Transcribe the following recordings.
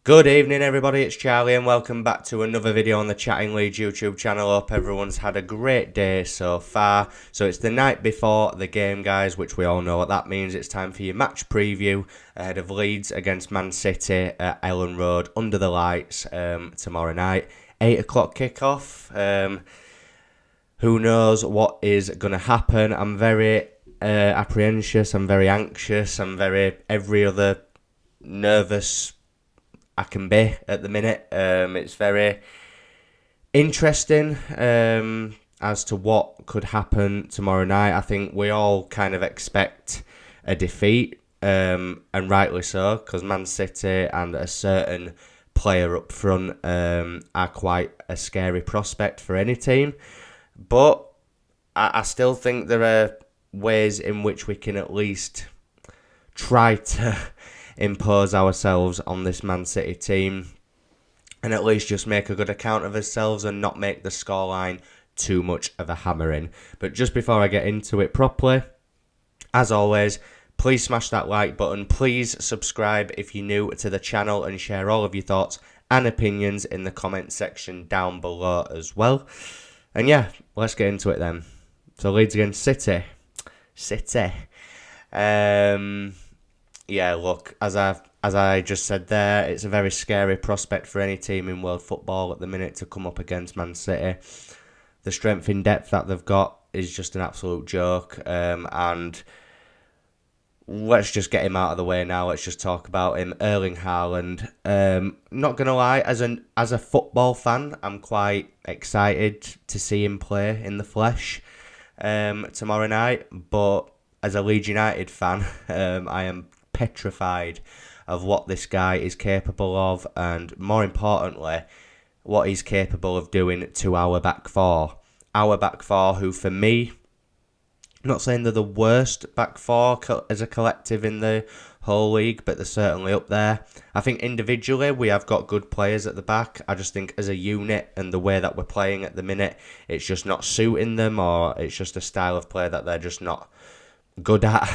Good evening everybody, it's Charlie and welcome back to another video on the Chatting Leeds YouTube channel. Hope everyone's had a great day so far. So it's the night before the game, guys, which we all know what that means. It's time for your match preview ahead of Leeds against Man City at Elland Road under the lights tomorrow night. 8 o'clock kickoff. Who knows what is going to happen. I'm very apprehensive, I'm very anxious, I'm very every other nervous I can be at the minute. It's very interesting as to what could happen tomorrow night. I think we all kind of expect a defeat, and rightly so, because Man City and a certain player up front are quite a scary prospect for any team. But I still think there are ways in which we can at least try to impose ourselves on this Man City team and at least just make a good account of ourselves and not make the scoreline too much of a hammering. But just before I get into it properly, as always, please smash that like button. Please subscribe if you're new to the channel and share all of your thoughts and opinions in the comment section down below as well. And yeah, let's get into it then. So Leeds against City. Yeah, look, as I just said there, it's a very scary prospect for any team in world football at the minute to come up against Man City. The strength in depth that they've got is just an absolute joke. And let's just get him out of the way now. Let's just talk about him. Erling Haaland. Not gonna lie, as a football fan, I'm quite excited to see him play in the flesh tomorrow night. But as a Leeds United fan, I am petrified of what this guy is capable of, and more importantly, what he's capable of doing to our back four. Our back four, who for me, I'm not saying they're the worst back four as a collective in the whole league, but they're certainly up there. I think individually we have got good players at the back. I just think as a unit and the way that we're playing at the minute, it's just not suiting them, or it's just a style of play that they're just not good at.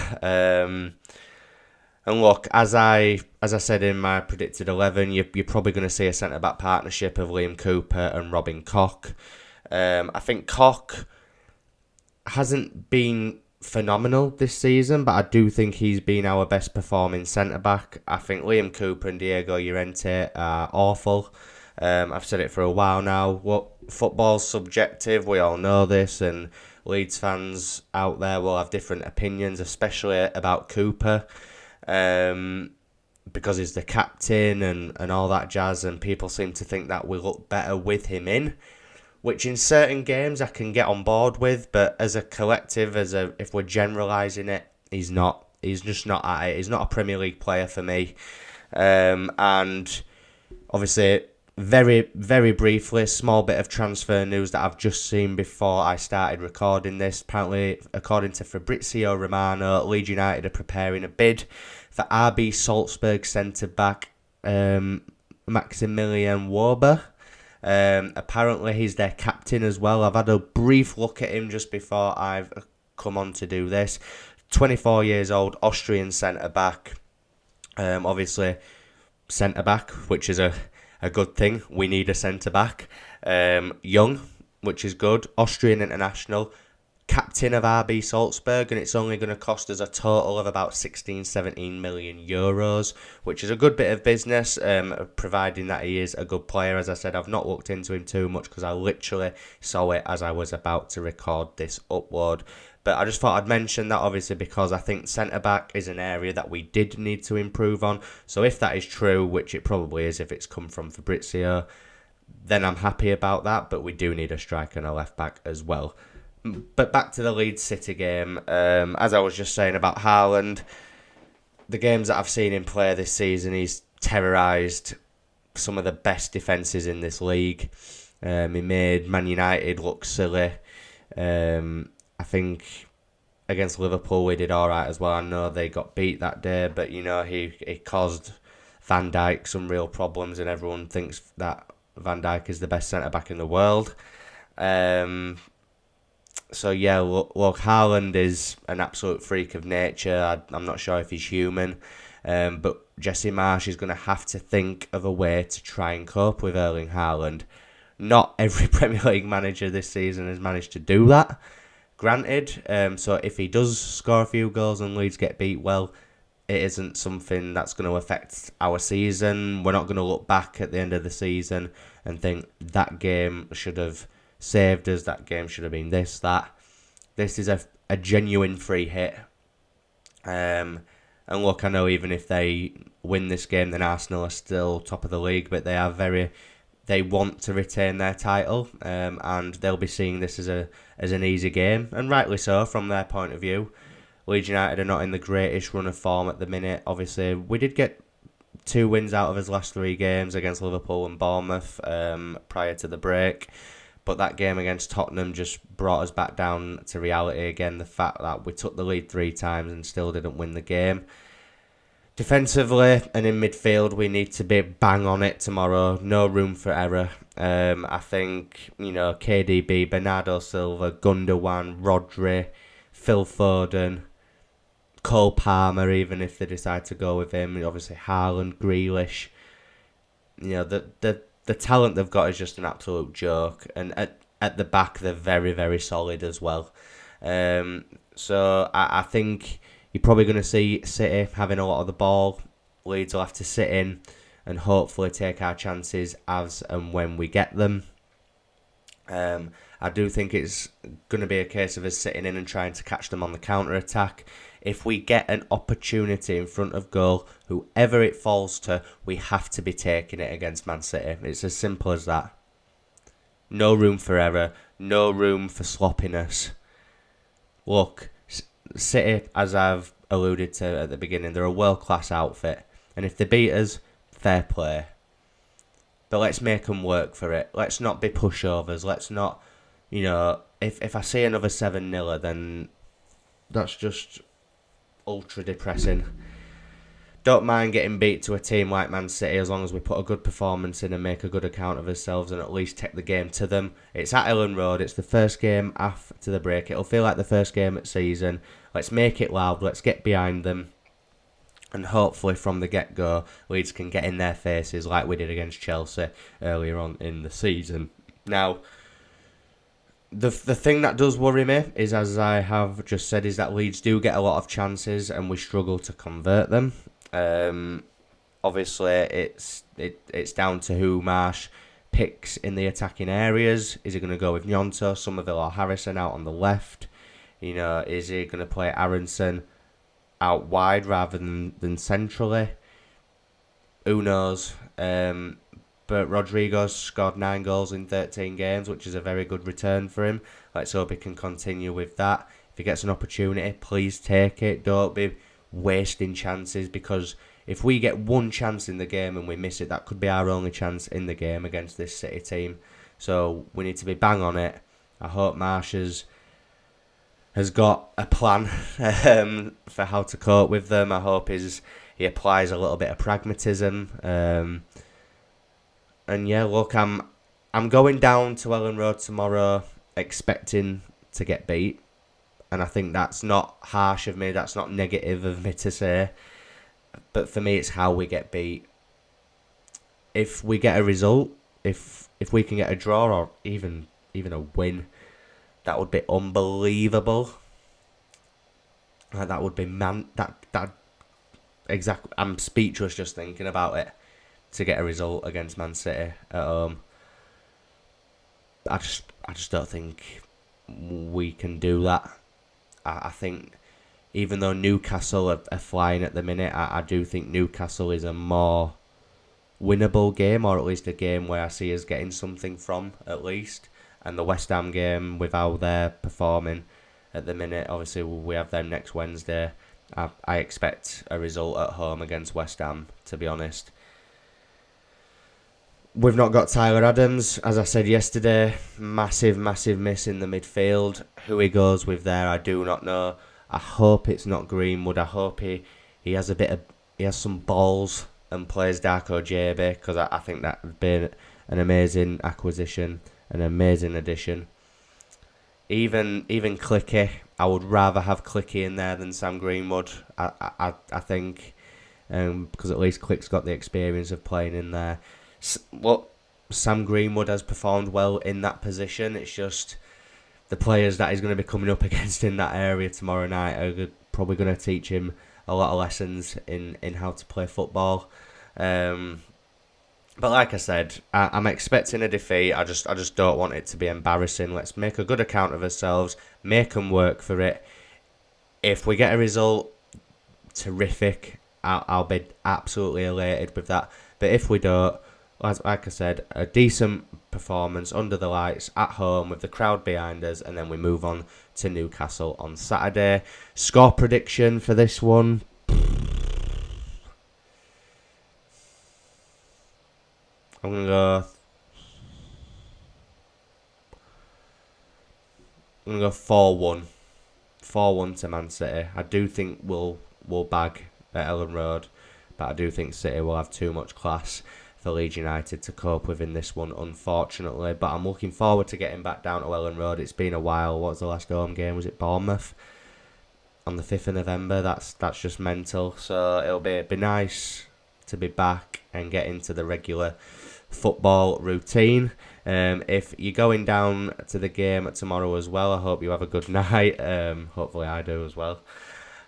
And look, as I said in my predicted 11, you're probably going to see a centre-back partnership of Liam Cooper and Robin Koch. I think Koch hasn't been phenomenal this season, but I do think he's been our best performing centre-back. I think Liam Cooper and Diego Llorente are awful. I've said it for a while now. Football's subjective, we all know this, and Leeds fans out there will have different opinions, especially about Cooper. Because he's the captain and all that jazz, and people seem to think that we look better with him in, which in certain games I can get on board with, but as a collective, if we're generalising it, he's just not at it. He's not a Premier League player for me. And obviously, very, very briefly, small bit of transfer news that I've just seen before I started recording this. Apparently, according to Fabrizio Romano, Leeds United are preparing a bid for RB Salzburg centre-back Maximilian Wöber. Apparently, he's their captain as well. I've had a brief look at him just before I've come on to do this. 24 years old, Austrian centre-back. Obviously, centre-back, which is a good thing. We need a centre-back. Young, which is good. Austrian international. Captain of RB Salzburg, and it's only going to cost us a total of about 16-17 million euros, which is a good bit of business, providing that he is a good player. As I said, I've not looked into him too much because I literally saw it as I was about to record this upload. But I just thought I'd mention that, obviously, because I think centre-back is an area that we did need to improve on. So if that is true, which it probably is if it's come from Fabrizio, then I'm happy about that. But we do need a striker and a left-back as well. But back to the Leeds City game. As I was just saying about Haaland, the games that I've seen him play this season, he's terrorised some of the best defences in this league. He made Man United look silly. I think against Liverpool we did alright as well. I know they got beat that day, but you know he caused Van Dijk some real problems, and everyone thinks that Van Dijk is the best centre-back in the world. So yeah, look, Haaland is an absolute freak of nature. I'm not sure if he's human, but Jesse Marsch is going to have to think of a way to try and cope with Erling Haaland. Not every Premier League manager this season has managed to do that, granted. So if he does score a few goals and Leeds get beat, well, it isn't something that's going to affect our season. We're not going to look back at the end of the season and think that game should have saved us, that game should have been this, that. This is a genuine free hit. And look, I know even if they win this game, then Arsenal are still top of the league, but they want to retain their title, and they'll be seeing this as an easy game, and rightly so from their point of view. Leeds United are not in the greatest run of form at the minute. Obviously, we did get 2 wins out of his last 3 games against Liverpool and Bournemouth prior to the break. But that game against Tottenham just brought us back down to reality again. The fact that we took the lead 3 times and still didn't win the game. Defensively and in midfield, we need to be bang on it tomorrow. No room for error. I think, KDB, Bernardo Silva, Gundogan, Rodri, Phil Foden, Cole Palmer, even if they decide to go with him. Obviously, Haaland, Grealish. The talent they've got is just an absolute joke. And at the back, they're very, very solid as well. So I think you're probably going to see City having a lot of the ball. Leeds will have to sit in and hopefully take our chances as and when we get them. I do think it's going to be a case of us sitting in and trying to catch them on the counter-attack. If we get an opportunity in front of goal, whoever it falls to, we have to be taking it against Man City. It's as simple as that. No room for error. No room for sloppiness. Look, City, as I've alluded to at the beginning, they're a world-class outfit. And if they beat us, fair play. But let's make them work for it. Let's not be pushovers. Let's not, if I see another 7-0, then that's just ultra depressing. Don't mind getting beat to a team like Man City as long as we put a good performance in and make a good account of ourselves and at least take the game to them. It's at Elland Road. It's the first game after the break. It'll feel like the first game at season. Let's make it loud. Let's get behind them. And hopefully from the get-go, Leeds can get in their faces like we did against Chelsea earlier on in the season. Now, the thing that does worry me is, as I have just said, is that Leeds do get a lot of chances and we struggle to convert them. Obviously, it's down to who Marsch picks in the attacking areas. Is he going to go with Gnonto, Somerville or Harrison out on the left? Is he going to play Aronson out wide rather than centrally? Who knows? But Rodrigo's scored 9 goals in 13 games, which is a very good return for him. Let's hope he can continue with that. If he gets an opportunity, please take it. Don't be wasting chances, because if we get one chance in the game and we miss it, that could be our only chance in the game against this City team. So we need to be bang on it. I hope Marsch has got a plan for how to cope with them. I hope he applies a little bit of pragmatism. And yeah, look, I'm going down to Elland Road tomorrow expecting to get beat. And I think that's not harsh of me, that's not negative of me to say. But for me, it's how we get beat. If we get a result, if we can get a draw or even a win, that would be unbelievable. Like, that would be exactly. I'm speechless just thinking about it. To get a result against Man City at home, I just don't think we can do that. I think even though Newcastle are flying at the minute, I do think Newcastle is a more winnable game, or at least a game where I see us getting something from at least. And the West Ham game, with how they're performing at the minute, obviously we have them next Wednesday. I expect a result at home against West Ham, to be honest. We've not got Tyler Adams, as I said yesterday. Massive miss in the midfield. Who he goes with there, I do not know. I hope it's not Greenwood. I hope he has some balls and plays Darko JB, because I think that would be an amazing acquisition, an amazing addition. Even Clicky, I would rather have Clicky in there than Sam Greenwood. I think because at least Click's got the experience of playing in there. Sam Greenwood has performed well in that position. It's just the players that he's going to be coming up against in that area tomorrow night are probably going to teach him a lot of lessons in how to play football. But like I said, I'm expecting a defeat. I just don't want it to be embarrassing. Let's make a good account of ourselves, make them work for it. If we get a result, terrific. I'll be absolutely elated with that. But if we don't, like I said, a decent performance under the lights at home with the crowd behind us, and then we move on to Newcastle on Saturday. Score prediction for this one. I'm gonna go 4-1. 4-1 to Man City. I do think we'll bag at Elland Road, but I do think City will have too much class for Leeds United to cope with in this one, unfortunately. But I'm looking forward to getting back down to Elland Road. It's been a while. What was the last home game? Was it Bournemouth? On the 5th of November. That's just mental. So it'll be nice to be back and get into the regular football routine. If you're going down to the game tomorrow as well, I hope you have a good night. Hopefully I do as well.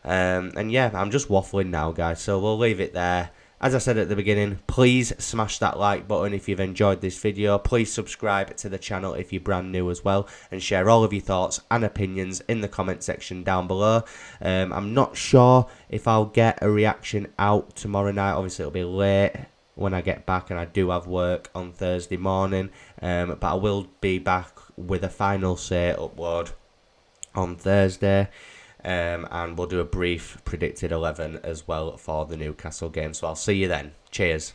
And yeah, I'm just waffling now, guys, so we'll leave it there. As I said at the beginning, please smash that like button if you've enjoyed this video. Please subscribe to the channel if you're brand new as well, and share all of your thoughts and opinions in the comment section down below. I'm not sure if I'll get a reaction out tomorrow night. Obviously it'll be late when I get back, and I do have work on Thursday morning, but I will be back with a final say upload on Thursday. And we'll do a brief predicted 11 as well for the Newcastle game. So I'll see you then. Cheers.